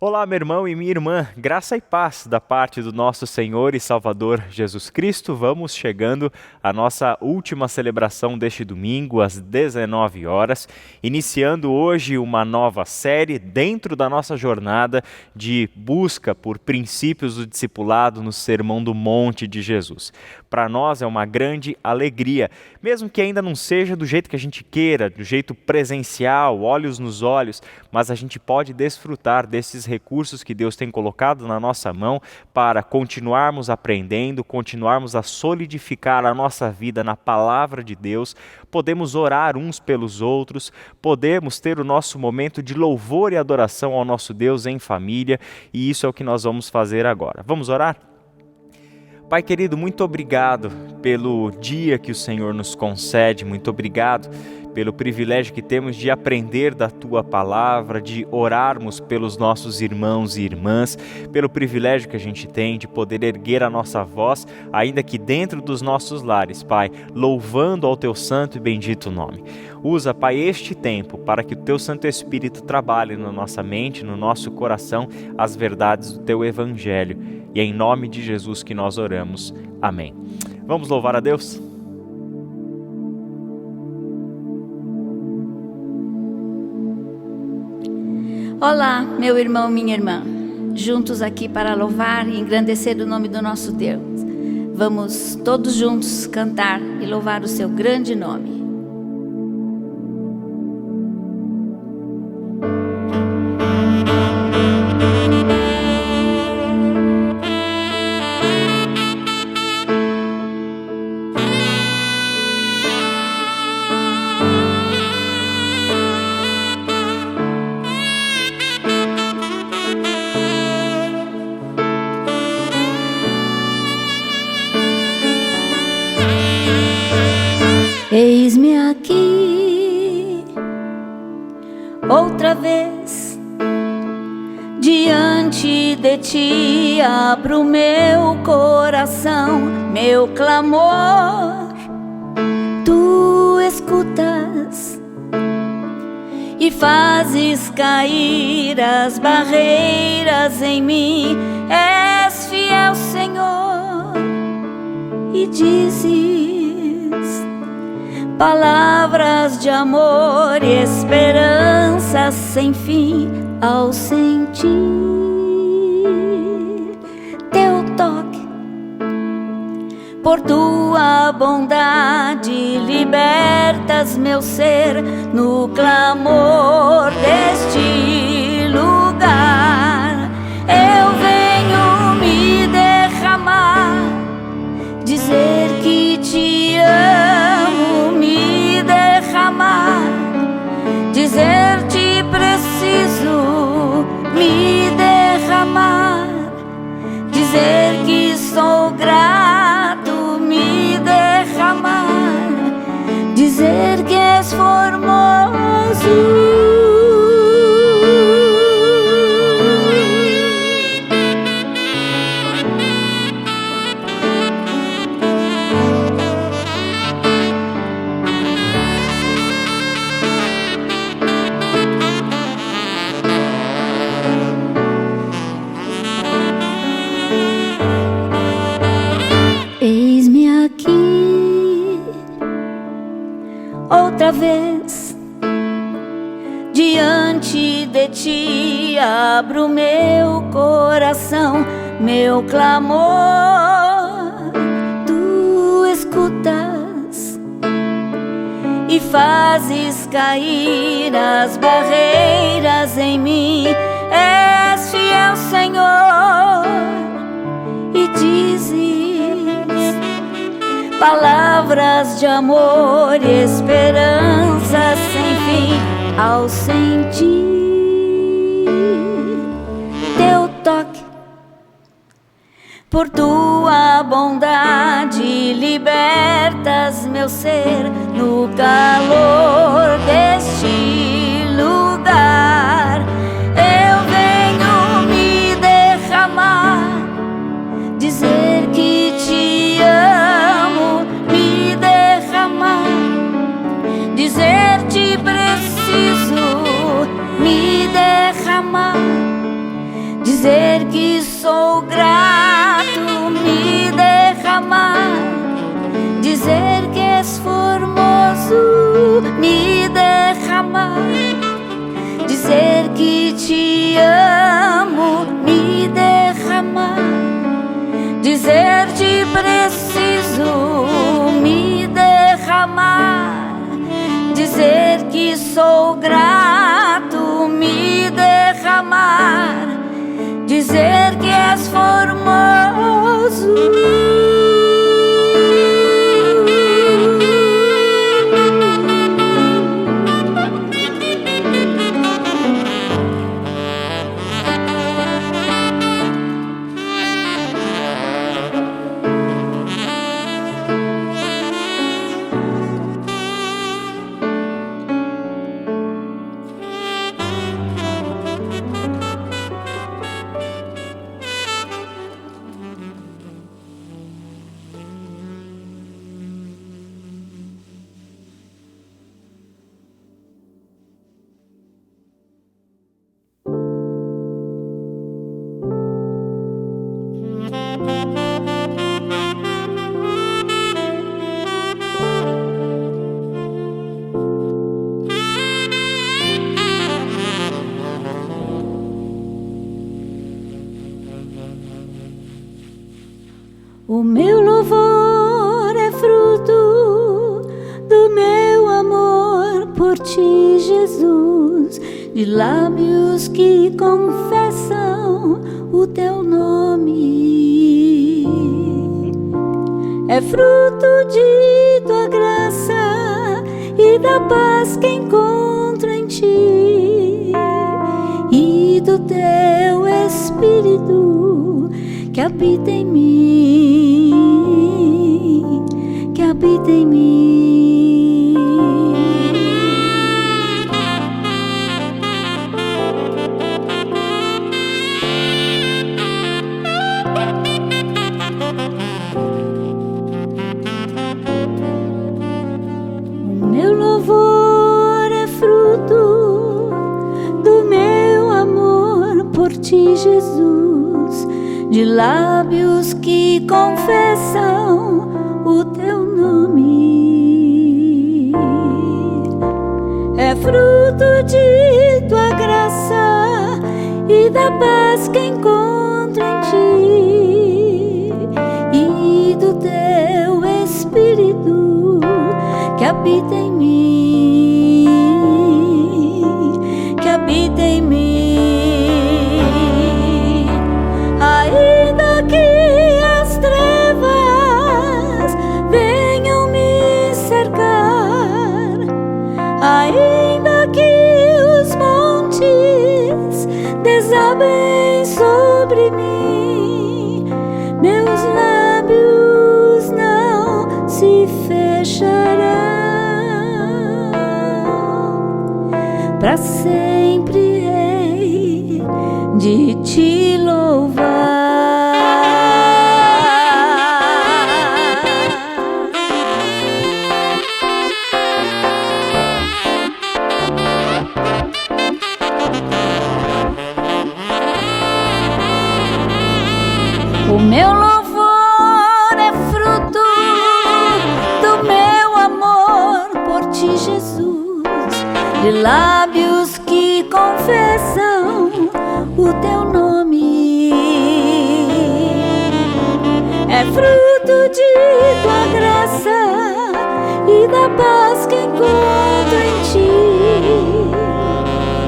Olá, meu irmão e minha irmã, graça e paz da parte do nosso Senhor e Salvador Jesus Cristo. Vamos chegando à nossa última celebração deste domingo, às 19 horas, iniciando hoje uma nova série dentro da nossa jornada de busca por princípios do discipulado no Sermão do Monte de Jesus. Para nós é uma grande alegria, mesmo que ainda não seja do jeito que a gente queira, do jeito presencial, olhos nos olhos, mas a gente pode desfrutar desses recursos que Deus tem colocado na nossa mão para continuarmos aprendendo, continuarmos a solidificar a nossa vida na palavra de Deus, podemos orar uns pelos outros, podemos ter o nosso momento de louvor e adoração ao nosso Deus em família, e isso é o que nós vamos fazer agora. Vamos orar? Pai querido, muito obrigado pelo dia que o Senhor nos concede, muito obrigado pelo privilégio que temos de aprender da Tua Palavra, de orarmos pelos nossos irmãos e irmãs, pelo privilégio que a gente tem de poder erguer a nossa voz, ainda que dentro dos nossos lares, Pai, louvando ao Teu santo e bendito nome. Usa, Pai, este tempo para que o Teu Santo Espírito trabalhe na nossa mente, no nosso coração, as verdades do Teu Evangelho. E é em nome de Jesus que nós oramos. Amém. Vamos louvar a Deus? Olá, meu irmão, minha irmã, juntos aqui para louvar e engrandecer o nome do nosso Deus. Vamos todos juntos cantar e louvar o seu grande nome. Eis-me aqui, outra vez, diante de ti abro meu coração, meu clamor, tu escutas e fazes cair as barreiras em mim, és fiel, Senhor, e dizes palavras de amor e esperança sem fim ao sentir teu toque. Por tua bondade libertas meu ser no clamor deste lugar. Eu venho me derramar, dizer que te amo, me derramar, dizer-te preciso, me derramar, dizer que sou grato, me derramar, dizer que és formoso. Eis-me aqui, outra vez, diante de ti abro meu coração, meu clamor, tu escutas e fazes cair as barreiras em mim, és fiel, Senhor, e dizes palavras de amor e esperança sem fim ao sentir teu toque. Por tua bondade libertas meu ser no calor deste lugar. Eu venho me derramar, dizer que te amo, me derramar, dizer-te preciso, me derramar, dizer que sou grato, me derramar, dizer que és formoso, me derramar, dizer que te amo, me derramar, dizer te preciso, me derramar, dizer que sou grato, me derramar, dizer que és formoso. O meu louvor é fruto do meu amor por ti, Jesus, de lábios que confessam o teu nome. É fruto de tua graça e da paz que encontro em ti, e do teu Espírito que habita em mim, que habita em mim. O meu louvor é fruto do meu amor por ti, Jesus, de lábios que confessam o teu nome. É fruto de tua graça e da paz que encontro em ti, e do teu Espírito que habita em mim, que habita em mim. Ainda que as trevas venham me cercar, ainda que os montes desabem sobre mim, meus lábios não se fecharão. Para sempre hei de te louvar. O meu louvor é fruto do meu amor por ti, Jesus, de lábios que confessam o teu nome. É fruto de tua graça e da paz que encontro em ti,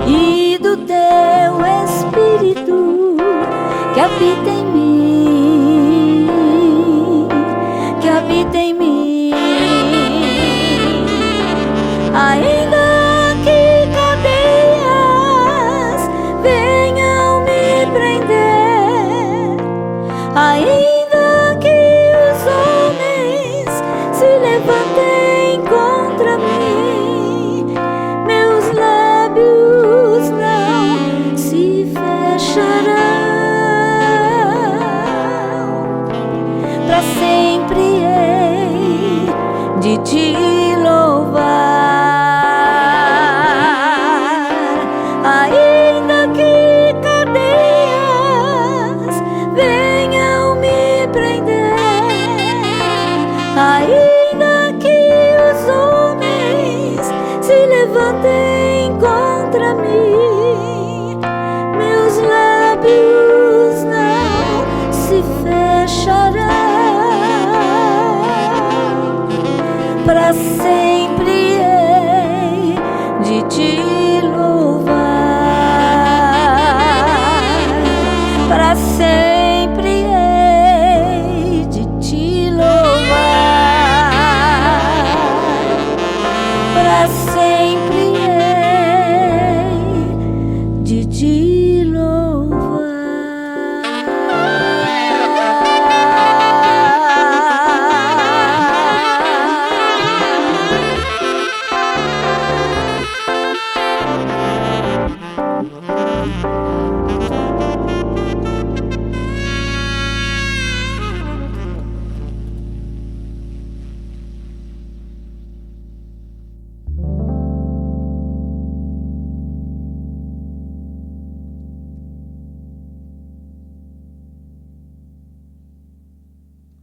e do teu Espírito que habita em mim, que habita em mim. Ainda que cadeias venham me prender, ainda que os homens se levantem contra mim, meus lábios não se fecharão. Para sempre hei de te louvar. Ainda que cadeias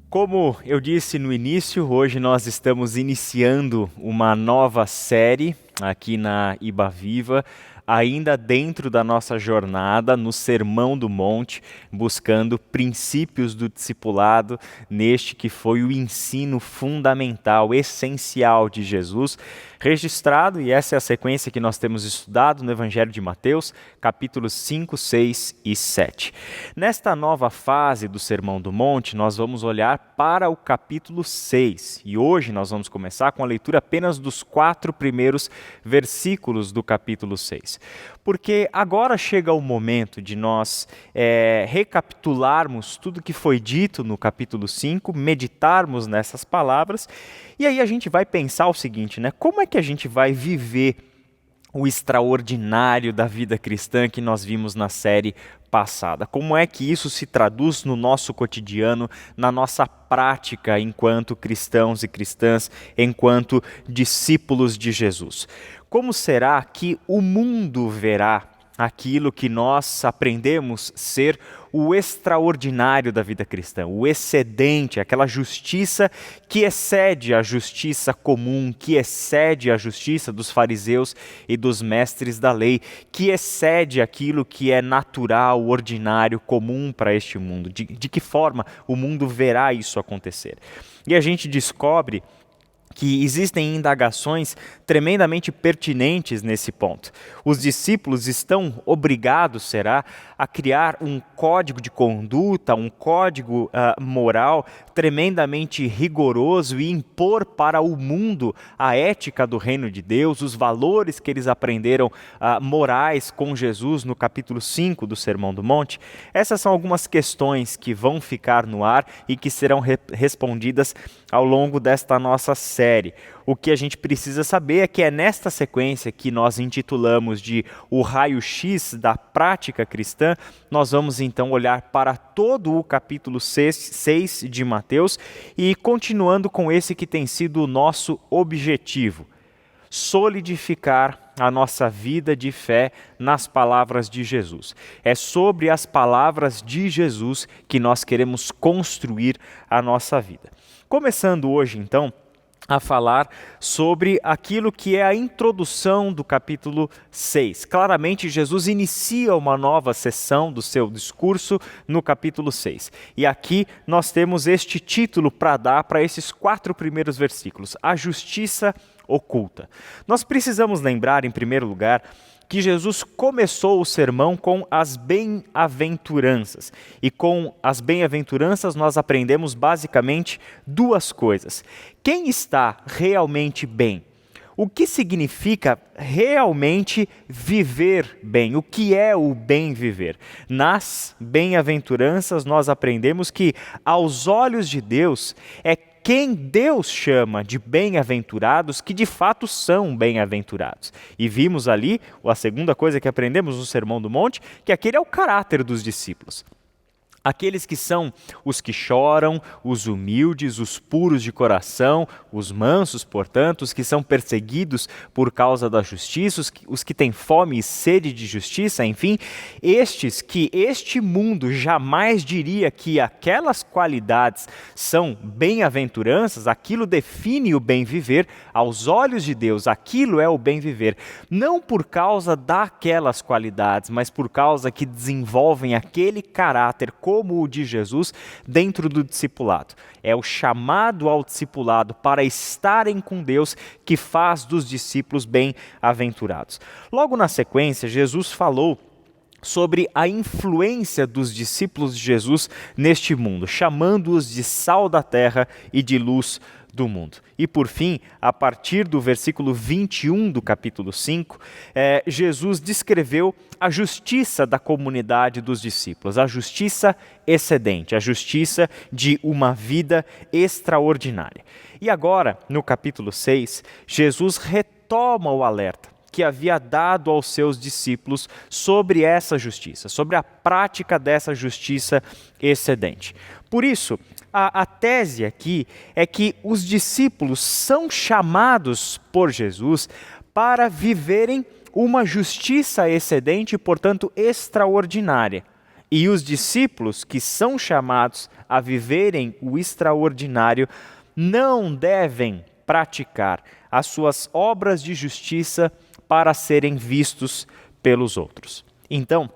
Como eu disse no início, hoje nós estamos iniciando uma nova série aqui na Iba Viva, ainda dentro da nossa jornada no Sermão do Monte, buscando princípios do discipulado neste que foi o ensino fundamental, essencial de Jesus, registrado, e essa é a sequência que nós temos estudado no Evangelho de Mateus, capítulos 5, 6 e 7. Nesta nova fase do Sermão do Monte, nós vamos olhar para o capítulo 6, e hoje nós vamos começar com a leitura apenas dos 4 primeiros versículos do capítulo 6. Porque agora chega o momento de nós recapitularmos tudo que foi dito no capítulo 5, meditarmos nessas palavras, e aí a gente vai pensar o seguinte, né? Como é que a gente vai viver o extraordinário da vida cristã que nós vimos na série passada? Como é que isso se traduz no nosso cotidiano, na nossa prática enquanto cristãos e cristãs, enquanto discípulos de Jesus? Como será que o mundo verá aquilo que nós aprendemos ser o extraordinário da vida cristã, o excedente, aquela justiça que excede a justiça comum, que excede a justiça dos fariseus e dos mestres da lei, que excede aquilo que é natural, ordinário, comum para este mundo? De que forma o mundo verá isso acontecer? E a gente descobre que existem indagações tremendamente pertinentes nesse ponto. Os discípulos estão obrigados, será, a criar um código de conduta, um código moral tremendamente rigoroso e impor para o mundo a ética do reino de Deus, os valores que eles aprenderam morais com Jesus no capítulo 5 do Sermão do Monte. Essas são algumas questões que vão ficar no ar e que serão respondidas ao longo desta nossa série. O que a gente precisa saber é que é nesta sequência que nós intitulamos de o raio-x da prática cristã, nós vamos então olhar para todo o capítulo 6 de Mateus e continuando com esse que tem sido o nosso objetivo: solidificar a nossa vida de fé nas palavras de Jesus. É sobre as palavras de Jesus que nós queremos construir a nossa vida. Começando hoje, então, a falar sobre aquilo que é a introdução do capítulo 6. Claramente, Jesus inicia uma nova sessão do seu discurso no capítulo 6. E aqui nós temos este título para dar para esses 4 primeiros versículos: a justiça oculta. Nós precisamos lembrar, em primeiro lugar, que Jesus começou o sermão com as bem-aventuranças. E com as bem-aventuranças nós aprendemos basicamente 2 coisas. Quem está realmente bem? O que significa realmente viver bem? O que é o bem viver? Nas bem-aventuranças nós aprendemos que, aos olhos de Deus, é quem Deus chama de bem-aventurados que de fato são bem-aventurados. E vimos ali, a segunda coisa que aprendemos no Sermão do Monte, que aquele é o caráter dos discípulos. Aqueles que são os que choram, os humildes, os puros de coração, os mansos, portanto, os que são perseguidos por causa da justiça, os que têm fome e sede de justiça, enfim, estes que este mundo jamais diria que aquelas qualidades são bem-aventuranças, aquilo define o bem viver, aos olhos de Deus, aquilo é o bem viver, não por causa daquelas qualidades, mas por causa que desenvolvem aquele caráter como o de Jesus dentro do discipulado. É o chamado ao discipulado para estarem com Deus que faz dos discípulos bem-aventurados. Logo na sequência, Jesus falou sobre a influência dos discípulos de Jesus neste mundo, chamando-os de sal da terra e de luz do mundo. E por fim, a partir do versículo 21 do capítulo 5, Jesus descreveu a justiça da comunidade dos discípulos, a justiça excedente, a justiça de uma vida extraordinária. E agora, no capítulo 6, Jesus retoma o alerta que havia dado aos seus discípulos sobre essa justiça, sobre a prática dessa justiça excedente. Por isso, a tese aqui é que os discípulos são chamados por Jesus para viverem uma justiça excedente e, portanto, extraordinária. E os discípulos que são chamados a viverem o extraordinário não devem praticar as suas obras de justiça para serem vistos pelos outros. Então,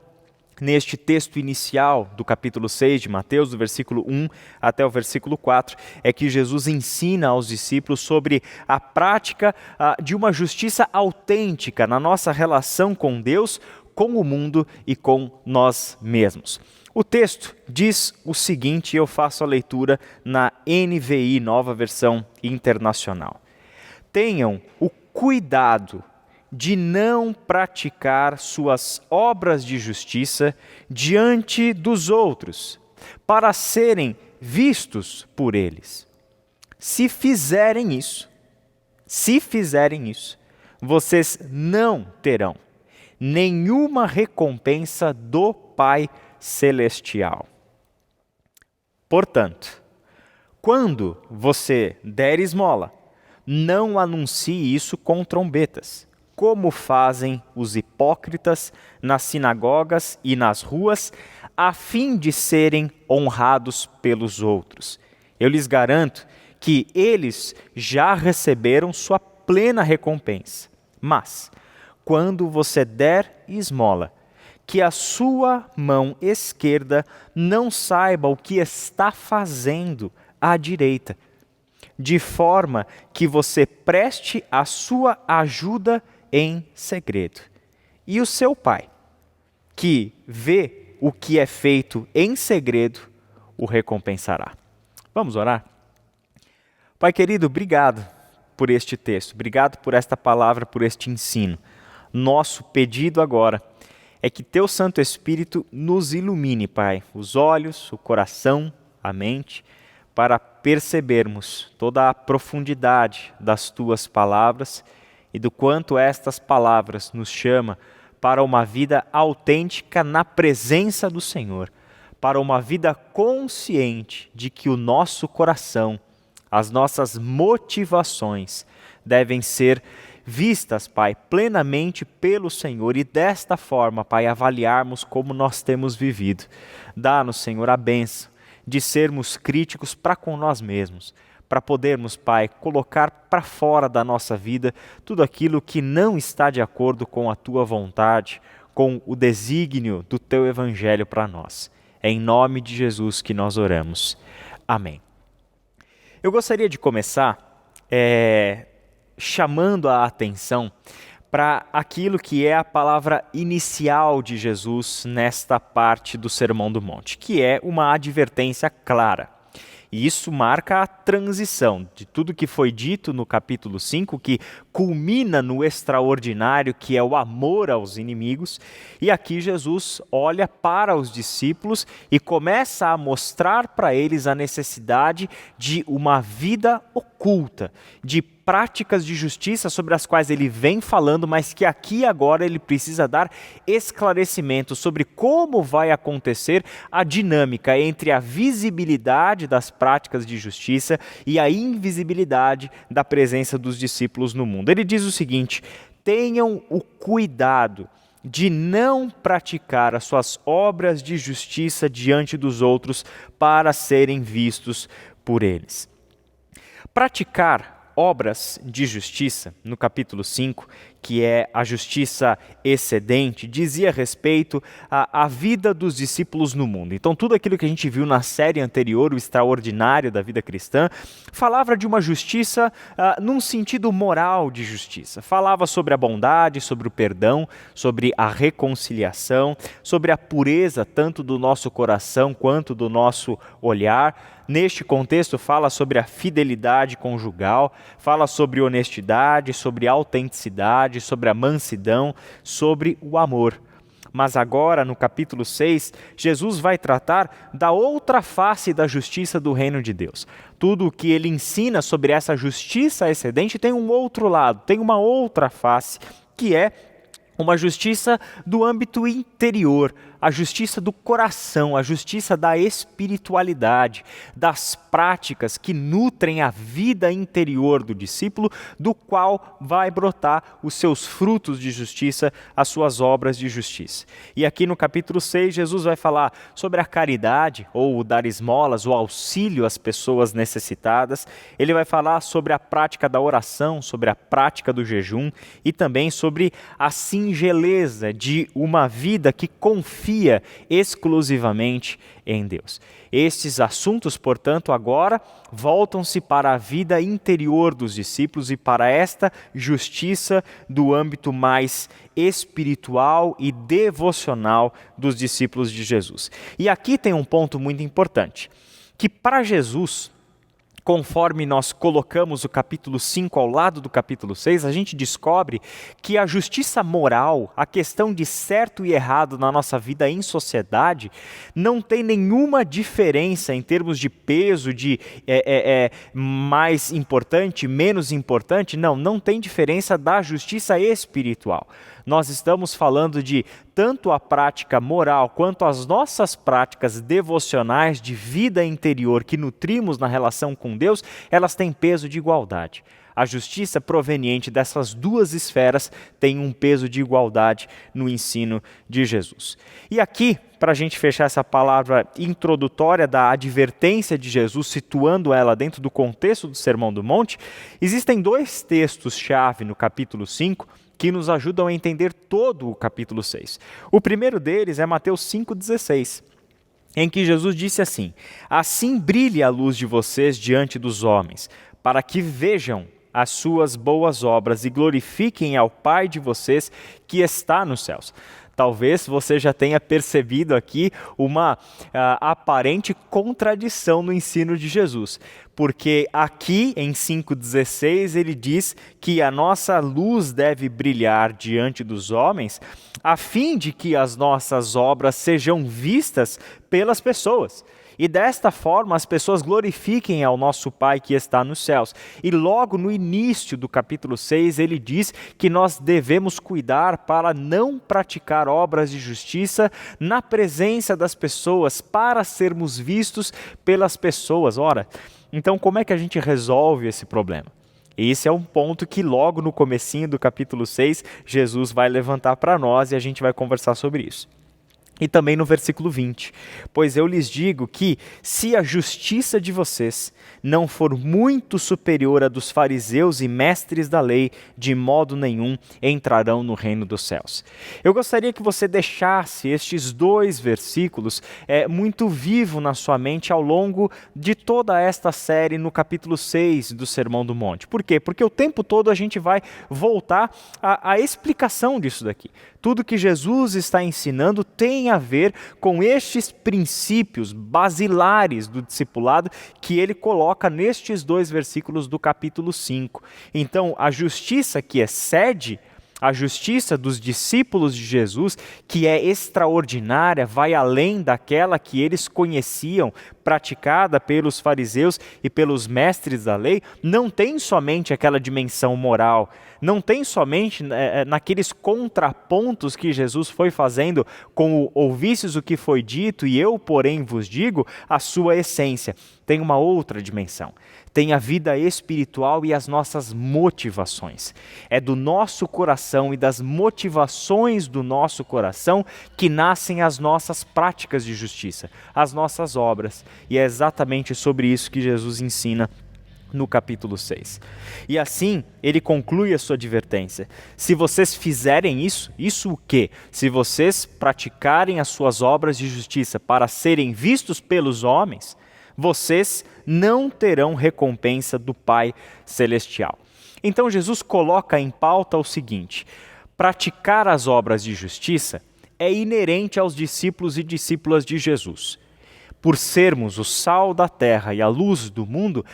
neste texto inicial do capítulo 6 de Mateus, do versículo 1 até o versículo 4, é que Jesus ensina aos discípulos sobre a prática de uma justiça autêntica na nossa relação com Deus, com o mundo e com nós mesmos. O texto diz o seguinte, eu faço a leitura na NVI, Nova Versão Internacional. Tenham o cuidado de não praticar suas obras de justiça diante dos outros, para serem vistos por eles. Se fizerem isso, vocês não terão nenhuma recompensa do Pai Celestial. Portanto, quando você der esmola, não anuncie isso com trombetas, como fazem os hipócritas nas sinagogas e nas ruas, a fim de serem honrados pelos outros. Eu lhes garanto que eles já receberam sua plena recompensa. Mas, quando você der esmola, que a sua mão esquerda não saiba o que está fazendo à direita, de forma que você preste a sua ajuda em segredo. E o seu Pai, que vê o que é feito em segredo, o recompensará. Vamos orar? Pai querido, obrigado por este texto, obrigado por esta palavra, por este ensino. Nosso pedido agora é que Teu Santo Espírito nos ilumine, Pai, os olhos, o coração, a mente, para percebermos toda a profundidade das Tuas palavras e do quanto estas palavras nos chamam para uma vida autêntica na presença do Senhor, para uma vida consciente de que o nosso coração, as nossas motivações devem ser vistas, Pai, plenamente pelo Senhor e desta forma, Pai, avaliarmos como nós temos vivido. Dá-nos, Senhor, a bênção de sermos críticos para com nós mesmos, para podermos, Pai, colocar para fora da nossa vida tudo aquilo que não está de acordo com a Tua vontade, com o desígnio do Teu Evangelho para nós. É em nome de Jesus que nós oramos. Amém. Eu gostaria de começar chamando a atenção para aquilo que é a palavra inicial de Jesus nesta parte do Sermão do Monte, que é uma advertência clara. E isso marca a transição de tudo que foi dito no capítulo 5, que culmina no extraordinário, que é o amor aos inimigos. E aqui Jesus olha para os discípulos e começa a mostrar para eles a necessidade de uma vida oculta, de práticas de justiça sobre as quais ele vem falando, mas que aqui agora ele precisa dar esclarecimento sobre como vai acontecer a dinâmica entre a visibilidade das práticas de justiça e a invisibilidade da presença dos discípulos no mundo. Ele diz o seguinte: tenham o cuidado de não praticar as suas obras de justiça diante dos outros para serem vistos por eles. Praticar obras de justiça, no capítulo 5, que é a justiça excedente, dizia respeito à vida dos discípulos no mundo. Então, tudo aquilo que a gente viu na série anterior, o extraordinário da vida cristã, falava de uma justiça num sentido moral de justiça. Falava sobre a bondade, sobre o perdão, sobre a reconciliação, sobre a pureza tanto do nosso coração quanto do nosso olhar. Neste contexto, fala sobre a fidelidade conjugal, fala sobre honestidade, sobre autenticidade, sobre a mansidão, sobre o amor. Mas agora, no capítulo 6, Jesus vai tratar da outra face da justiça do reino de Deus. Tudo o que ele ensina sobre essa justiça excedente tem um outro lado, tem uma outra face, que é uma justiça do âmbito interior, a justiça do coração, a justiça da espiritualidade, das práticas que nutrem a vida interior do discípulo, do qual vai brotar os seus frutos de justiça, as suas obras de justiça. E aqui no capítulo 6, Jesus vai falar sobre a caridade, ou o dar esmolas, o auxílio às pessoas necessitadas. Ele vai falar sobre a prática da oração, sobre a prática do jejum e também sobre a singeleza de uma vida que confia exclusivamente em Deus. Estes assuntos, portanto, agora voltam-se para a vida interior dos discípulos e para esta justiça do âmbito mais espiritual e devocional dos discípulos de Jesus. E aqui tem um ponto muito importante, que para Jesus, conforme nós colocamos o capítulo 5 ao lado do capítulo 6, a gente descobre que a justiça moral, a questão de certo e errado na nossa vida em sociedade, não tem nenhuma diferença em termos de peso, de mais importante, menos importante. Não tem diferença da justiça espiritual. Nós estamos falando de tanto a prática moral quanto as nossas práticas devocionais de vida interior que nutrimos na relação com Deus, elas têm peso de igualdade. A justiça proveniente dessas duas esferas tem um peso de igualdade no ensino de Jesus. E aqui, para a gente fechar essa palavra introdutória da advertência de Jesus, situando ela dentro do contexto do Sermão do Monte, existem dois textos-chave no capítulo 5 que nos ajudam a entender todo o capítulo 6. O primeiro deles é Mateus 5,16, em que Jesus disse assim: assim brilhe a luz de vocês diante dos homens, para que vejam as suas boas obras e glorifiquem ao Pai de vocês que está nos céus. Talvez você já tenha percebido aqui uma aparente contradição no ensino de Jesus, porque aqui em 5,16 ele diz que a nossa luz deve brilhar diante dos homens, a fim de que as nossas obras sejam vistas pelas pessoas. E desta forma as pessoas glorifiquem ao nosso Pai que está nos céus. E logo no início do capítulo 6 ele diz que nós devemos cuidar para não praticar obras de justiça na presença das pessoas, para sermos vistos pelas pessoas. Ora, então como é que a gente resolve esse problema? Esse é um ponto que logo no comecinho do capítulo 6 Jesus vai levantar para nós e a gente vai conversar sobre isso. E também no versículo 20, pois eu lhes digo que se a justiça de vocês não for muito superior à dos fariseus e mestres da lei, de modo nenhum entrarão no reino dos céus. Eu gostaria que você deixasse estes dois versículos muito vivo na sua mente ao longo de toda esta série no capítulo 6 do Sermão do Monte. Por quê? Porque o tempo todo a gente vai voltar à explicação disso daqui. Tudo que Jesus está ensinando tem a ver com estes princípios basilares do discipulado que ele coloca nestes dois versículos do capítulo 5. Então, a justiça que excede, a justiça dos discípulos de Jesus, que é extraordinária, vai além daquela que eles conheciam, praticada pelos fariseus e pelos mestres da lei, não tem somente aquela dimensão moral, não tem somente naqueles contrapontos que Jesus foi fazendo com o ouvistes o que foi dito e eu, porém, vos digo, a sua essência. Tem uma outra dimensão. Tem a vida espiritual e as nossas motivações. É do nosso coração e das motivações do nosso coração que nascem as nossas práticas de justiça, as nossas obras. E é exatamente sobre isso que Jesus ensina no capítulo 6. E assim, ele conclui a sua advertência. Se vocês fizerem isso o quê? Se vocês praticarem as suas obras de justiça para serem vistos pelos homens, vocês não terão recompensa do Pai Celestial. Então Jesus coloca em pauta o seguinte: praticar as obras de justiça é inerente aos discípulos e discípulas de Jesus. Por sermos o sal da terra e a luz do mundo,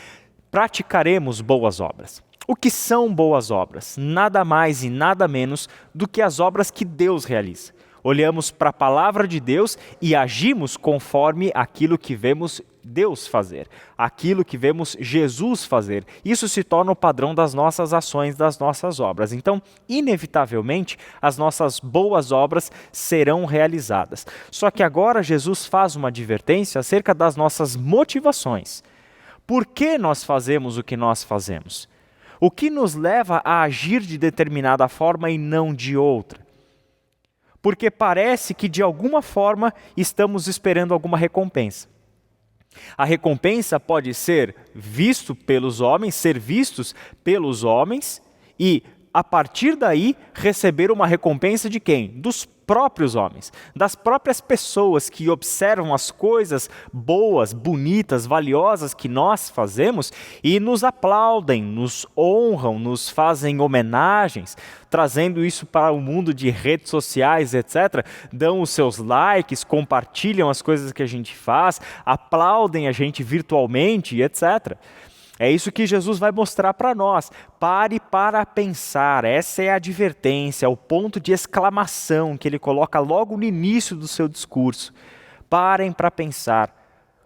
praticaremos boas obras. O que são boas obras? Nada mais e nada menos do que as obras que Deus realiza. Olhamos para a palavra de Deus e agimos conforme aquilo que vemos Deus fazer, aquilo que vemos Jesus fazer. Isso se torna o padrão das nossas ações, das nossas obras. Então, inevitavelmente, as nossas boas obras serão realizadas. Só que agora Jesus faz uma advertência acerca das nossas motivações. Por que nós fazemos o que nós fazemos? O que nos leva a agir de determinada forma e não de outra? Porque parece que de alguma forma estamos esperando alguma recompensa. A recompensa pode ser visto pelos homens, ser vistos pelos homens e, a partir daí, receber uma recompensa de quem? Dos próprios homens, das próprias pessoas que observam as coisas boas, bonitas, valiosas que nós fazemos e nos aplaudem, nos honram, nos fazem homenagens, trazendo isso para o mundo de redes sociais, etc. Dão os seus likes, compartilham as coisas que a gente faz, aplaudem a gente virtualmente, etc. É isso que Jesus vai mostrar para nós. Pare para pensar. Essa é a advertência, o ponto de exclamação que ele coloca logo no início do seu discurso. Parem para pensar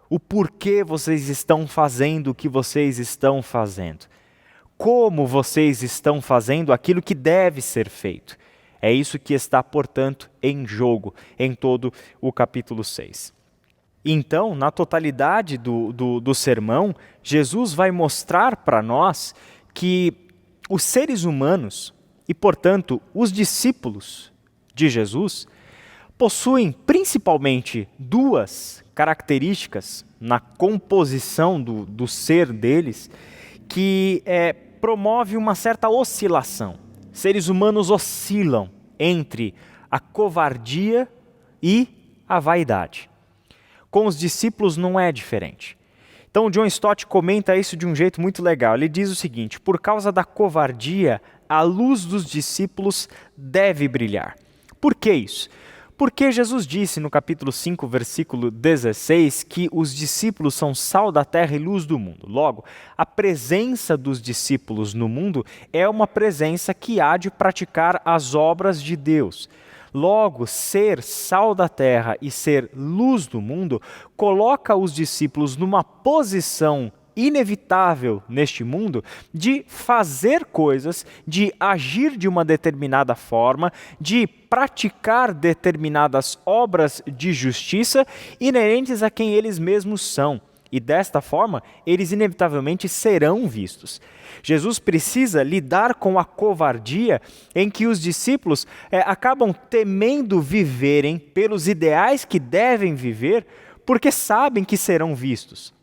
o porquê vocês estão fazendo o que vocês estão fazendo. Como vocês estão fazendo aquilo que deve ser feito. É isso que está, portanto, em jogo em todo o capítulo 6. Então, na totalidade do sermão, Jesus vai mostrar para nós que os seres humanos e, portanto, os discípulos de Jesus possuem principalmente duas características na composição do ser deles que promove uma certa oscilação. Seres humanos oscilam entre a covardia e a vaidade. Com os discípulos não é diferente. Então, John Stott comenta isso de um jeito muito legal. Ele diz o seguinte: por causa da covardia, a luz dos discípulos deve brilhar. Por que isso? Porque Jesus disse no capítulo 5, versículo 16, que os discípulos são sal da terra e luz do mundo. Logo, a presença dos discípulos no mundo é uma presença que há de praticar as obras de Deus. Logo, ser sal da terra e ser luz do mundo coloca os discípulos numa posição inevitável neste mundo de fazer coisas, de agir de uma determinada forma, de praticar determinadas obras de justiça inerentes a quem eles mesmos são. E desta forma, eles inevitavelmente serão vistos. Jesus precisa lidar com a covardia em que os discípulos acabam temendo viverem pelos ideais que devem viver, porque sabem que serão vistos.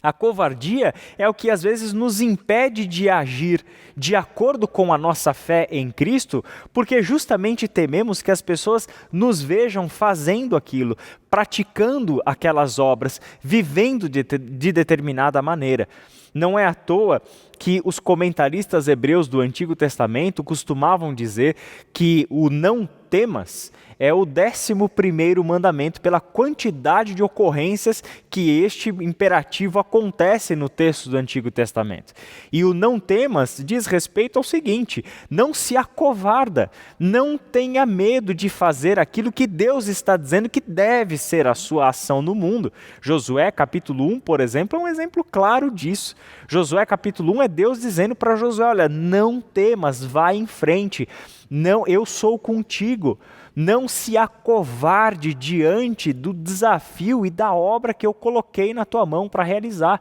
A covardia é o que às vezes nos impede de agir de acordo com a nossa fé em Cristo, porque justamente tememos que as pessoas nos vejam fazendo aquilo, praticando aquelas obras, vivendo de determinada maneira. Não é à toa que os comentaristas hebreus do Antigo Testamento costumavam dizer que o não temas é o 11º mandamento pela quantidade de ocorrências que este imperativo acontece no texto do Antigo Testamento. E o não temas diz respeito ao seguinte: não se acovarda, não tenha medo de fazer aquilo que Deus está dizendo que deve ser a sua ação no mundo. Josué capítulo 1, por exemplo, é um exemplo claro disso. Josué capítulo 1 é Deus dizendo para Josué: olha, não temas, vá em frente, não, eu sou contigo. Não se acovarde diante do desafio e da obra que eu coloquei na tua mão para realizar.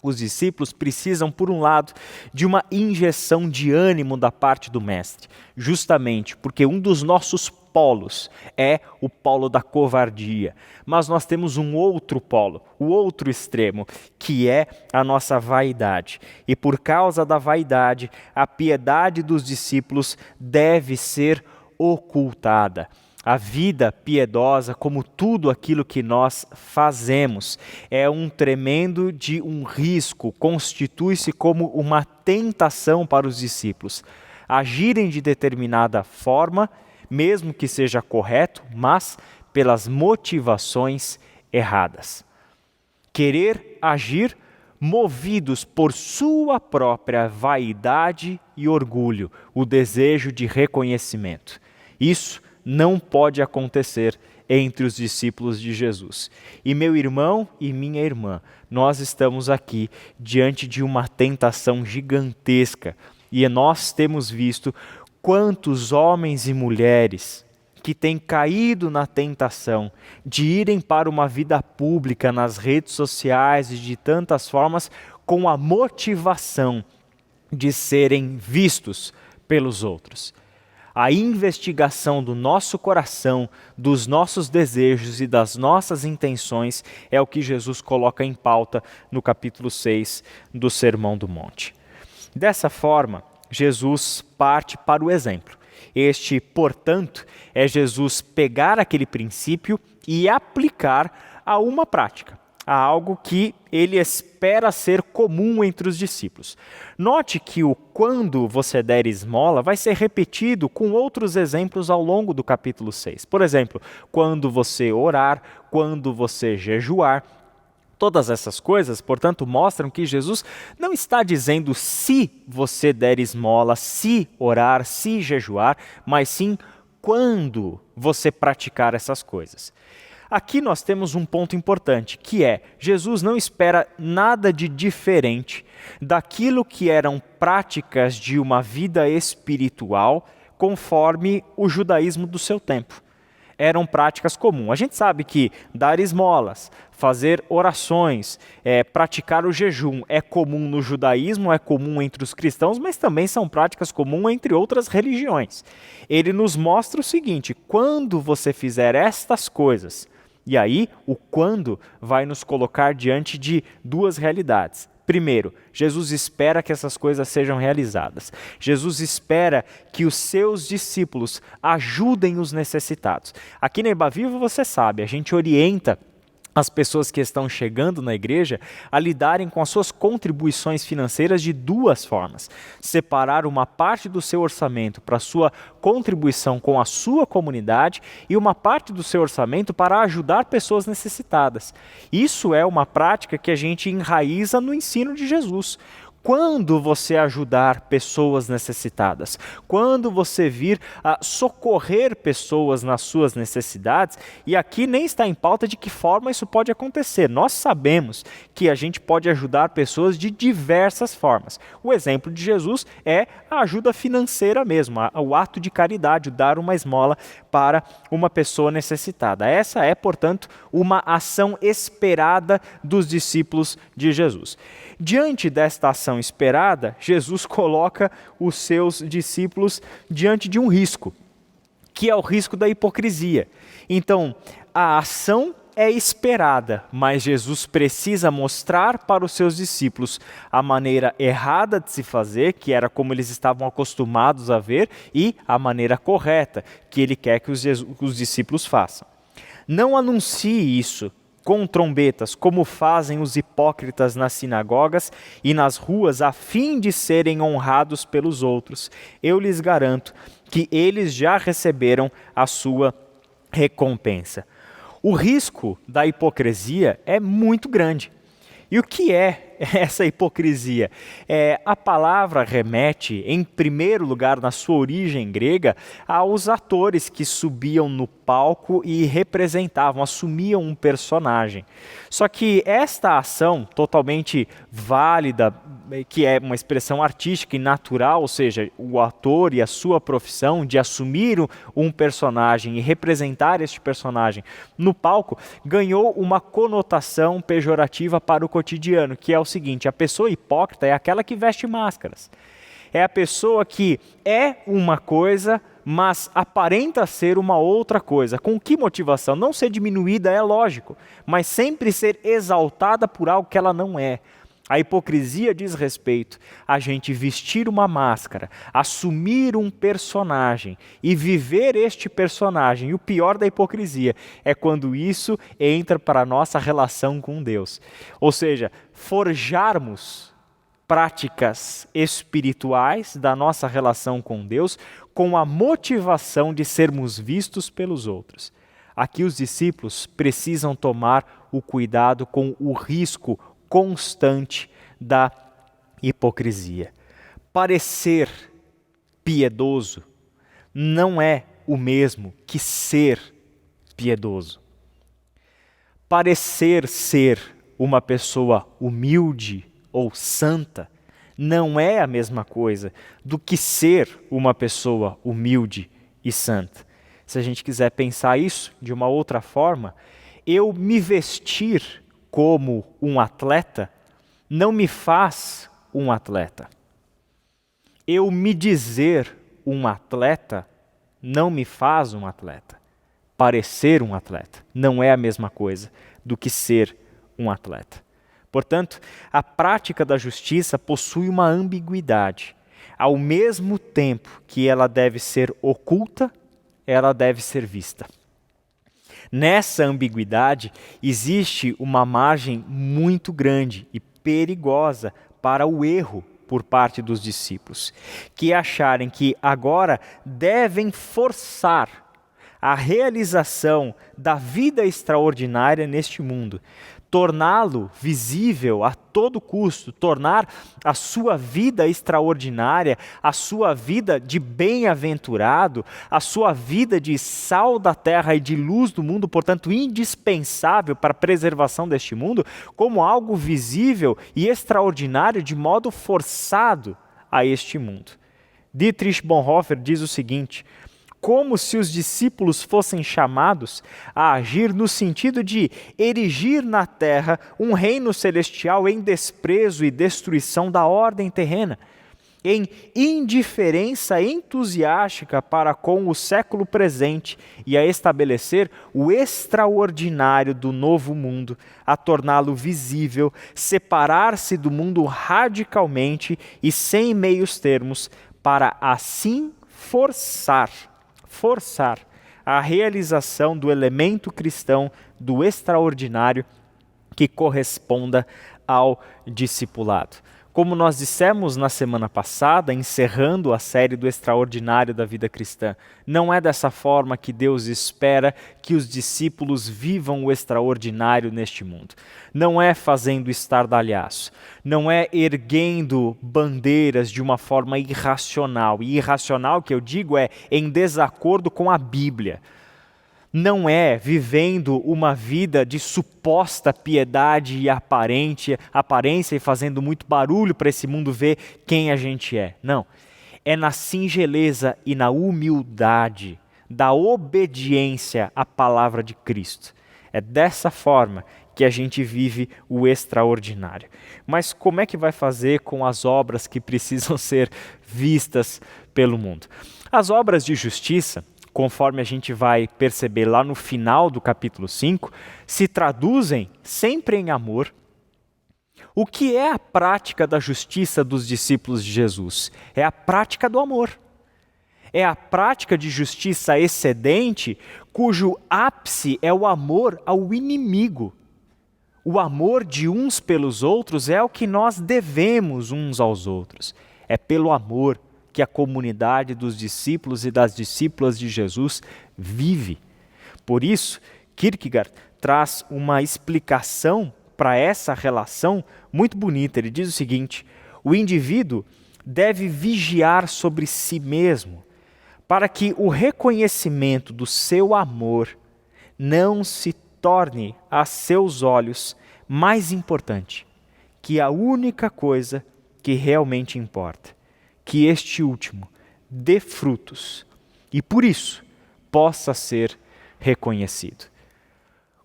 Os discípulos precisam, por um lado, de uma injeção de ânimo da parte do Mestre, justamente porque um dos nossos polos é o polo da covardia. Mas nós temos um outro polo, o outro extremo, que é a nossa vaidade. E por causa da vaidade, a piedade dos discípulos deve ser ocultada. A vida piedosa, como tudo aquilo que nós fazemos, é um tremendo de um risco, constitui-se como uma tentação para os discípulos. Agirem de determinada forma, mesmo que seja correto, mas pelas motivações erradas. Querer agir movidos por sua própria vaidade e orgulho, o desejo de reconhecimento. Isso não pode acontecer entre os discípulos de Jesus. E meu irmão e minha irmã, nós estamos aqui diante de uma tentação gigantesca e nós temos visto quantos homens e mulheres que têm caído na tentação de irem para uma vida pública nas redes sociais e de tantas formas com a motivação de serem vistos pelos outros. A investigação do nosso coração, dos nossos desejos e das nossas intenções é o que Jesus coloca em pauta no capítulo 6 do Sermão do Monte. Dessa forma, Jesus parte para o exemplo. Este, portanto, é Jesus pegar aquele princípio e aplicar a uma prática, a algo que ele espera ser comum entre os discípulos. Note que o quando você der esmola vai ser repetido com outros exemplos ao longo do capítulo 6. Por exemplo, quando você orar, quando você jejuar. Todas essas coisas, portanto, mostram que Jesus não está dizendo se você der esmola, se orar, se jejuar, mas sim quando você praticar essas coisas. Aqui nós temos um ponto importante, que é, Jesus não espera nada de diferente daquilo que eram práticas de uma vida espiritual conforme o judaísmo do seu tempo. Eram práticas comuns. A gente sabe que dar esmolas, fazer orações, praticar o jejum é comum no judaísmo, é comum entre os cristãos, mas também são práticas comuns entre outras religiões. Ele nos mostra o seguinte, quando você fizer estas coisas, e aí o quando vai nos colocar diante de duas realidades. Primeiro, Jesus espera que essas coisas sejam realizadas. Jesus espera que os seus discípulos ajudem os necessitados. Aqui na Iba Viva, você sabe, a gente orienta as pessoas que estão chegando na igreja a lidarem com as suas contribuições financeiras de duas formas. Separar uma parte do seu orçamento para a sua contribuição com a sua comunidade e uma parte do seu orçamento para ajudar pessoas necessitadas. Isso é uma prática que a gente enraiza no ensino de Jesus. Quando você ajudar pessoas necessitadas, quando você vir a socorrer pessoas nas suas necessidades, e aqui nem está em pauta de que forma isso pode acontecer. Nós sabemos que a gente pode ajudar pessoas de diversas formas. O exemplo de Jesus é a ajuda financeira mesmo, o ato de caridade, o dar uma esmola para uma pessoa necessitada. Essa é, portanto, uma ação esperada dos discípulos de Jesus. Diante desta ação esperada, Jesus coloca os seus discípulos diante de um risco, que é o risco da hipocrisia. Então, a ação é esperada, mas Jesus precisa mostrar para os seus discípulos a maneira errada de se fazer, que era como eles estavam acostumados a ver, e a maneira correta, que ele quer que os discípulos façam. Não anuncie isso com trombetas, como fazem os hipócritas nas sinagogas e nas ruas, a fim de serem honrados pelos outros. Eu lhes garanto que eles já receberam a sua recompensa. O risco da hipocrisia é muito grande. E o que é essa hipocrisia? A palavra remete, em primeiro lugar, na sua origem grega, aos atores que subiam no palco e representavam, assumiam um personagem. Só que esta ação totalmente válida, que é uma expressão artística e natural, ou seja, o ator e a sua profissão de assumir um personagem e representar este personagem no palco, ganhou uma conotação pejorativa para o cotidiano, que é o seguinte: a pessoa hipócrita é aquela que veste máscaras. É a pessoa que é uma coisa, mas aparenta ser uma outra coisa. Com que motivação? Não ser diminuída, é lógico, mas sempre ser exaltada por algo que ela não é. A hipocrisia diz respeito a gente vestir uma máscara, assumir um personagem e viver este personagem. E o pior da hipocrisia é quando isso entra para a nossa relação com Deus. Ou seja, forjarmos práticas espirituais da nossa relação com Deus com a motivação de sermos vistos pelos outros. Aqui os discípulos precisam tomar o cuidado com o risco constante da hipocrisia. Parecer piedoso não é o mesmo que ser piedoso. Parecer ser uma pessoa humilde ou santa não é a mesma coisa do que ser uma pessoa humilde e santa. Se a gente quiser pensar isso de uma outra forma, eu me vestir como um atleta não me faz um atleta. Eu me dizer um atleta não me faz um atleta. Parecer um atleta não é a mesma coisa do que ser um atleta. Portanto, a prática da justiça possui uma ambiguidade. Ao mesmo tempo que ela deve ser oculta, ela deve ser vista. Nessa ambiguidade, existe uma margem muito grande e perigosa para o erro por parte dos discípulos, que acharem que agora devem forçar a realização da vida extraordinária neste mundo, torná-lo visível a todo custo, tornar a sua vida extraordinária, a sua vida de bem-aventurado, a sua vida de sal da terra e de luz do mundo, portanto indispensável para a preservação deste mundo, como algo visível e extraordinário de modo forçado a este mundo. Dietrich Bonhoeffer diz o seguinte: como se os discípulos fossem chamados a agir no sentido de erigir na terra um reino celestial em desprezo e destruição da ordem terrena, em indiferença entusiástica para com o século presente e a estabelecer o extraordinário do novo mundo, a torná-lo visível, separar-se do mundo radicalmente e sem meios termos, para assim forçar a realização do elemento cristão do extraordinário que corresponda ao discipulado. Como nós dissemos na semana passada, encerrando a série do extraordinário da vida cristã, não é dessa forma que Deus espera que os discípulos vivam o extraordinário neste mundo. Não é fazendo estardalhaço, não é erguendo bandeiras de uma forma irracional. E irracional, que eu digo, é em desacordo com a Bíblia. Não é vivendo uma vida de suposta piedade e aparência e fazendo muito barulho para esse mundo ver quem a gente é. Não. É na singeleza e na humildade da obediência à palavra de Cristo. É dessa forma que a gente vive o extraordinário. Mas como é que vai fazer com as obras que precisam ser vistas pelo mundo? As obras de justiça, conforme a gente vai perceber lá no final do capítulo 5, se traduzem sempre em amor. O que é a prática da justiça dos discípulos de Jesus? É a prática do amor. É a prática de justiça excedente, cujo ápice é o amor ao inimigo. O amor de uns pelos outros é o que nós devemos uns aos outros. É pelo amor que a comunidade dos discípulos e das discípulas de Jesus vive. Por isso, Kierkegaard traz uma explicação para essa relação muito bonita. Ele diz o seguinte: o indivíduo deve vigiar sobre si mesmo, para que o reconhecimento do seu amor não se torne a seus olhos mais importante que a única coisa que realmente importa, que este último dê frutos e por isso possa ser reconhecido.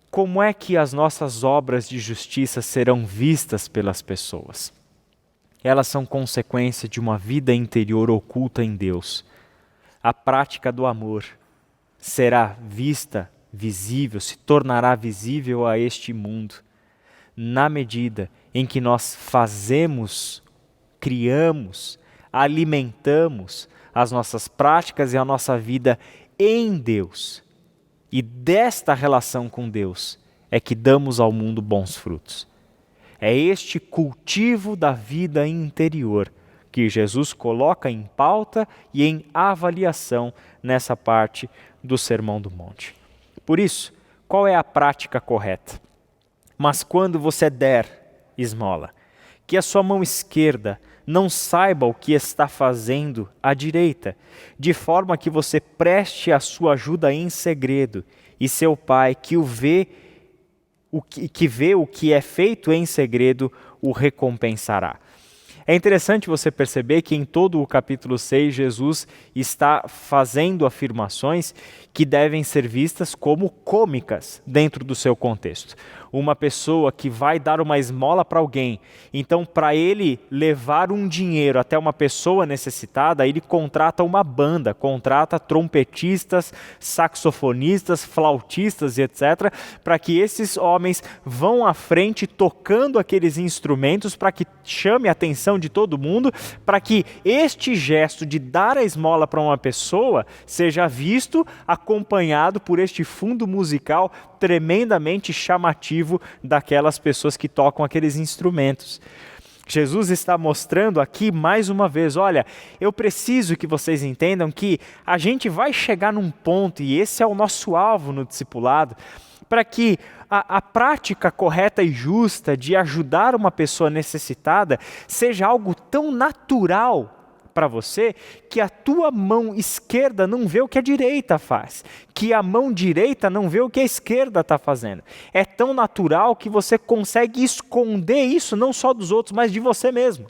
Como é que as nossas obras de justiça serão vistas pelas pessoas? Elas são consequência de uma vida interior oculta em Deus. A prática do amor será vista, visível, se tornará visível a este mundo, na medida em que nós fazemos, criamos, alimentamos as nossas práticas e a nossa vida em Deus. E desta relação com Deus é que damos ao mundo bons frutos. É este cultivo da vida interior que Jesus coloca em pauta e em avaliação nessa parte do Sermão do Monte. Por isso, qual é a prática correta? Mas quando você der esmola, que a sua mão esquerda não saiba o que está fazendo a direita, de forma que você preste a sua ajuda em segredo, e seu Pai que vê o que é feito em segredo o recompensará. É interessante você perceber que em todo o capítulo 6, Jesus está fazendo afirmações que devem ser vistas como cômicas dentro do seu contexto. Uma pessoa que vai dar uma esmola para alguém, então para ele levar um dinheiro até uma pessoa necessitada, ele contrata uma banda, contrata trompetistas, saxofonistas, flautistas e etc., para que esses homens vão à frente tocando aqueles instrumentos para que chame a atenção de todo mundo, para que este gesto de dar a esmola para uma pessoa seja visto acompanhado por este fundo musical tremendamente chamativo daquelas pessoas que tocam aqueles instrumentos. Jesus está mostrando aqui mais uma vez, olha, eu preciso que vocês entendam que a gente vai chegar num ponto, e esse é o nosso alvo no discipulado, para que a prática correta e justa de ajudar uma pessoa necessitada seja algo tão natural para você que a tua mão esquerda não vê o que a direita faz, que a mão direita não vê o que a esquerda está fazendo. É tão natural que você consegue esconder isso não só dos outros, mas de você mesmo.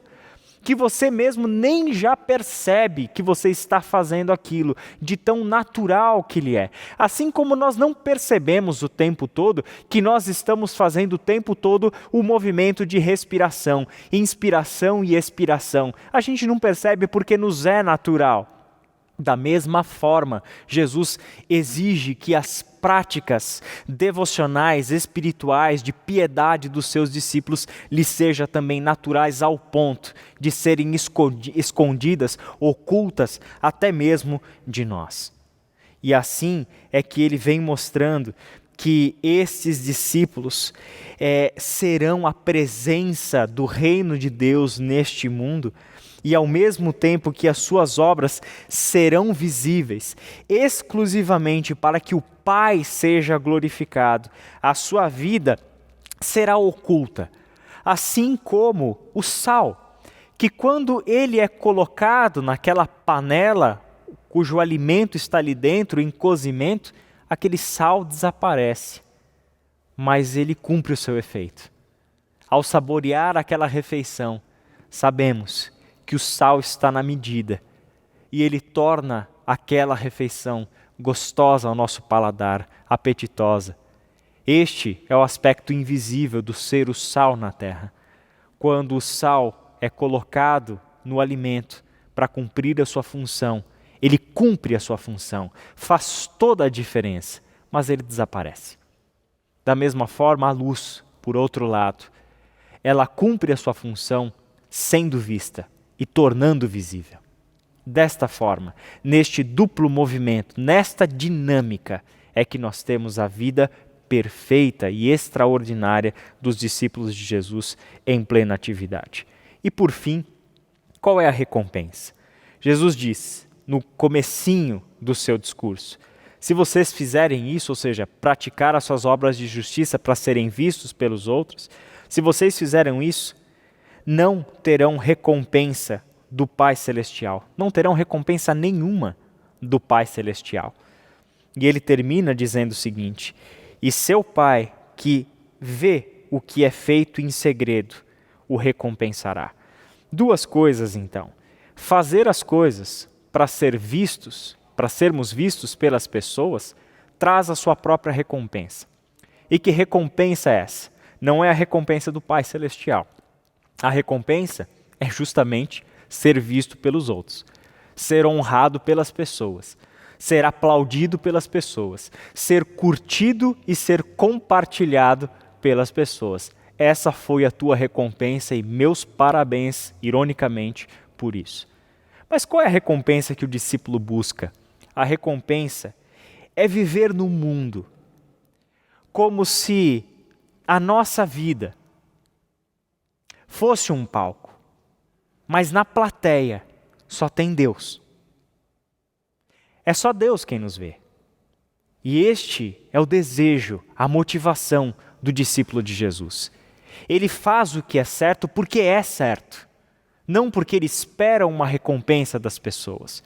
Que você mesmo nem já percebe que você está fazendo aquilo, de tão natural que ele é. Assim como nós não percebemos o tempo todo que nós estamos fazendo o tempo todo o movimento de respiração, inspiração e expiração. A gente não percebe porque nos é natural. Da mesma forma, Jesus exige que as práticas devocionais, espirituais, de piedade dos seus discípulos lhes sejam também naturais ao ponto de serem escondidas, ocultas, até mesmo de nós. E assim é que ele vem mostrando que esses discípulos serão a presença do reino de Deus neste mundo, e ao mesmo tempo que as suas obras serão visíveis, exclusivamente para que o Pai seja glorificado, a sua vida será oculta, assim como o sal, que quando ele é colocado naquela panela, cujo alimento está ali dentro, em cozimento, aquele sal desaparece, mas ele cumpre o seu efeito. Ao saborear aquela refeição, sabemos que o sal está na medida e ele torna aquela refeição gostosa ao nosso paladar, apetitosa. Este é o aspecto invisível do ser o sal na terra. Quando o sal é colocado no alimento para cumprir a sua função, ele cumpre a sua função, faz toda a diferença, mas ele desaparece. Da mesma forma, a luz, por outro lado, ela cumpre a sua função sendo vista e tornando visível. Desta forma, neste duplo movimento, nesta dinâmica, é que nós temos a vida perfeita e extraordinária dos discípulos de Jesus em plena atividade. E por fim, qual é a recompensa? Jesus diz, no comecinho do seu discurso, se vocês fizerem isso, ou seja, praticar as suas obras de justiça para serem vistos pelos outros, se vocês fizerem isso, não terão recompensa do Pai Celestial. Não terão recompensa nenhuma do Pai Celestial. E ele termina dizendo o seguinte, e seu Pai que vê o que é feito em segredo, o recompensará. Duas coisas então. Fazer as coisas para ser vistos, para sermos vistos pelas pessoas, traz a sua própria recompensa. E que recompensa é essa? Não é a recompensa do Pai Celestial. A recompensa é justamente ser visto pelos outros, ser honrado pelas pessoas, ser aplaudido pelas pessoas, ser curtido e ser compartilhado pelas pessoas. Essa foi a tua recompensa e meus parabéns, ironicamente, por isso. Mas qual é a recompensa que o discípulo busca? A recompensa é viver no mundo como se a nossa vida fosse um palco, mas na plateia só tem Deus. É só Deus quem nos vê. E este é o desejo, a motivação do discípulo de Jesus. Ele faz o que é certo porque é certo, não porque ele espera uma recompensa das pessoas.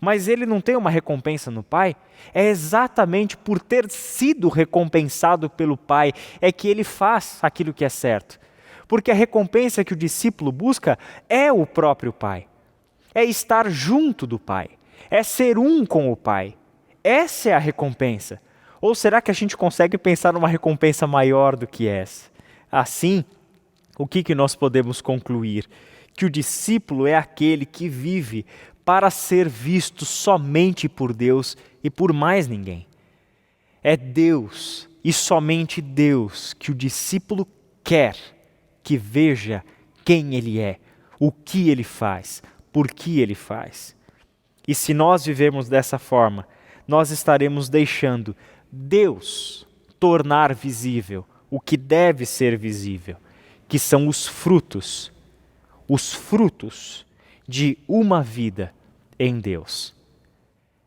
Mas ele não tem uma recompensa no Pai? É exatamente por ter sido recompensado pelo Pai é que ele faz aquilo que é certo. Porque a recompensa que o discípulo busca é o próprio Pai. É estar junto do Pai. É ser um com o Pai. Essa é a recompensa. Ou será que a gente consegue pensar numa recompensa maior do que essa? Assim, o que nós podemos concluir? Que o discípulo é aquele que vive para ser visto somente por Deus e por mais ninguém. É Deus e somente Deus que o discípulo quer que veja quem ele é, o que ele faz, por que ele faz. E se nós vivemos dessa forma, nós estaremos deixando Deus tornar visível o que deve ser visível, que são os frutos de uma vida em Deus.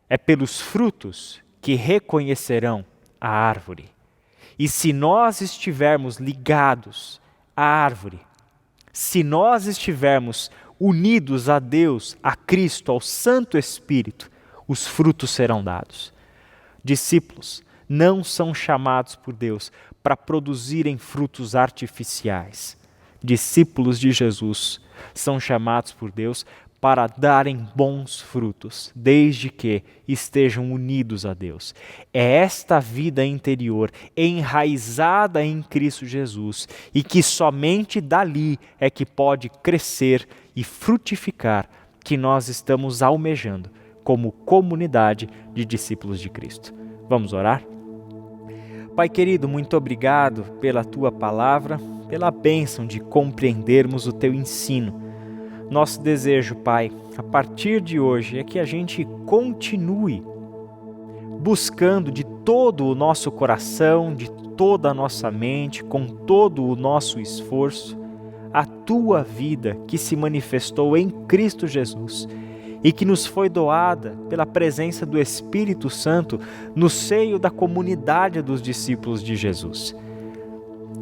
É pelos frutos que reconhecerão a árvore. E se nós estivermos ligados à árvore, se nós estivermos unidos a Deus, a Cristo, ao Santo Espírito, os frutos serão dados. Discípulos não são chamados por Deus para produzirem frutos artificiais. Discípulos de Jesus são chamados por Deus para darem bons frutos, desde que estejam unidos a Deus. É esta vida interior, enraizada em Cristo Jesus, e que somente dali é que pode crescer e frutificar, que nós estamos almejando como comunidade de discípulos de Cristo. Vamos orar? Pai querido, muito obrigado pela Tua palavra, pela bênção de compreendermos o Teu ensino. Nosso desejo, Pai, a partir de hoje, é que a gente continue buscando de todo o nosso coração, de toda a nossa mente, com todo o nosso esforço, a Tua vida que se manifestou em Cristo Jesus e que nos foi doada pela presença do Espírito Santo no seio da comunidade dos discípulos de Jesus.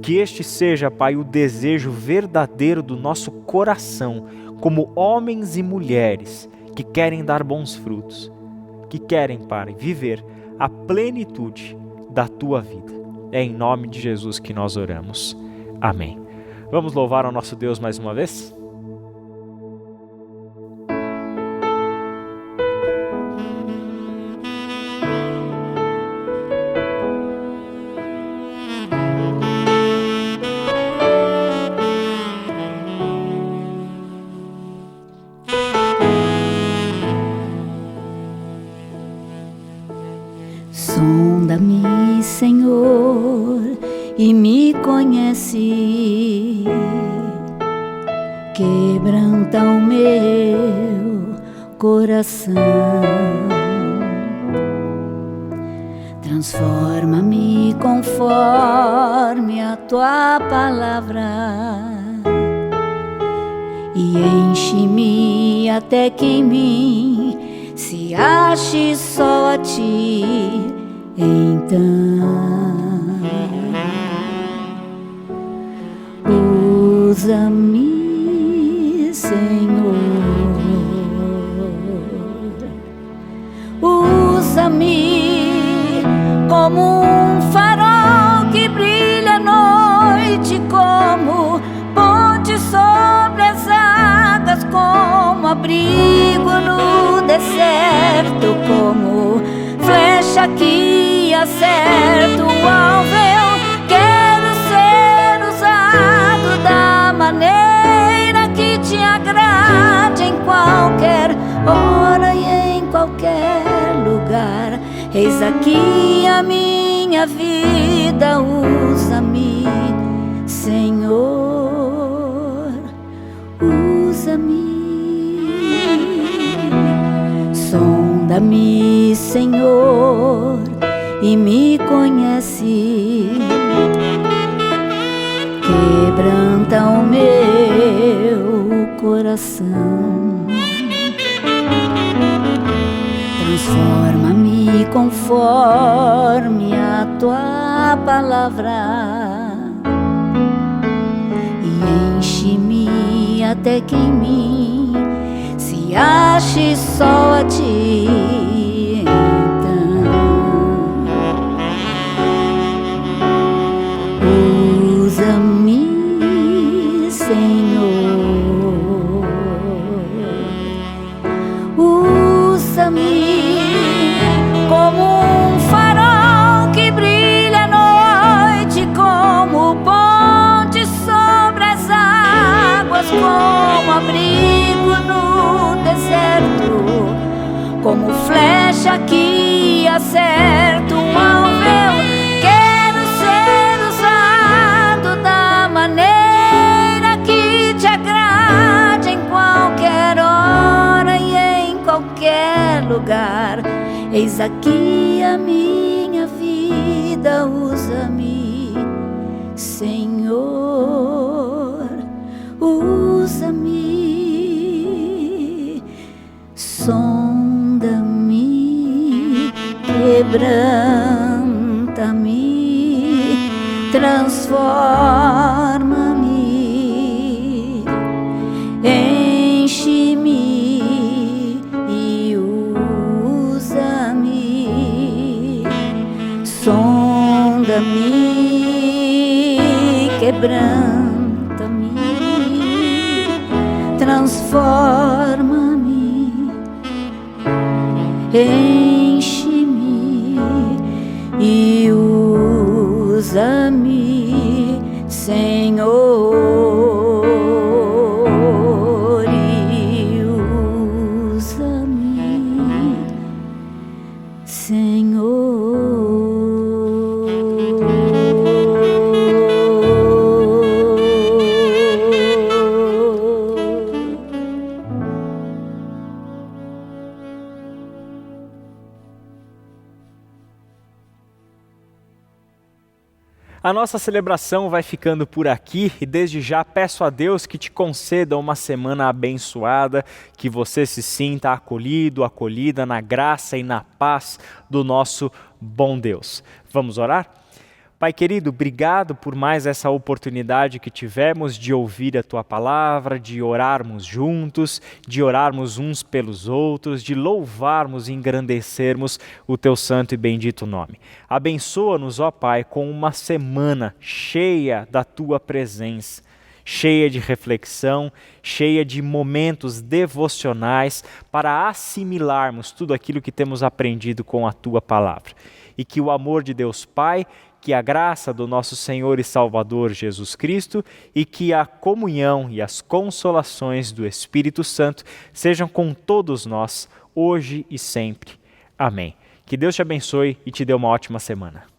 Que este seja, Pai, o desejo verdadeiro do nosso coração, como homens e mulheres que querem dar bons frutos, que querem, Pai, viver a plenitude da Tua vida. É em nome de Jesus que nós oramos. Amém. Vamos louvar ao nosso Deus mais uma vez? Sonda-me, Senhor, e me conhece. Quebranta o meu coração. Transforma-me conforme a Tua palavra e enche-me até que em mim se ache só a Ti. Então usa-me, Senhor, usa-me como um farol que brilha à noite, como ponte sobre as águas, como abrigo no deserto, como flecha que acerta o alvo. Eu quero ser usado da maneira que Te agrade, em qualquer hora e em qualquer lugar. Eis aqui a minha vida, usa-me, Senhor, usa-me. Sonda-me, Senhor, e me conhece. Quebranta o meu coração. Transforma-me conforme a Tua palavra e enche-me até que em mim se que ache só a ti. Então, usa-me, Senhor, usa-me como um farol que brilha à noite, como ponte sobre as águas, como abrigo no deserto, como flecha que acerta um alvo. Quero ser usado da maneira que te agrade, em qualquer hora e em qualquer lugar. Eis aqui a minha vida, usa-me, Senhor, usa-me, sonda-me, quebranta-me, transforma-me, enche-me e usa-me, sonda-me, quebranta-me, transforma-me, enche-me e usa-me, Senhor, e usa-me, Senhor. A nossa celebração vai ficando por aqui e desde já peço a Deus que te conceda uma semana abençoada, que você se sinta acolhido, acolhida na graça e na paz do nosso bom Deus. Vamos orar? Pai querido, obrigado por mais essa oportunidade que tivemos de ouvir a Tua palavra, de orarmos juntos, de orarmos uns pelos outros, de louvarmos e engrandecermos o Teu santo e bendito nome. Abençoa-nos, ó Pai, com uma semana cheia da Tua presença, cheia de reflexão, cheia de momentos devocionais para assimilarmos tudo aquilo que temos aprendido com a Tua palavra. E que o amor de Deus Pai, que a graça do nosso Senhor e Salvador Jesus Cristo e que a comunhão e as consolações do Espírito Santo sejam com todos nós, hoje e sempre. Amém. Que Deus te abençoe e te dê uma ótima semana.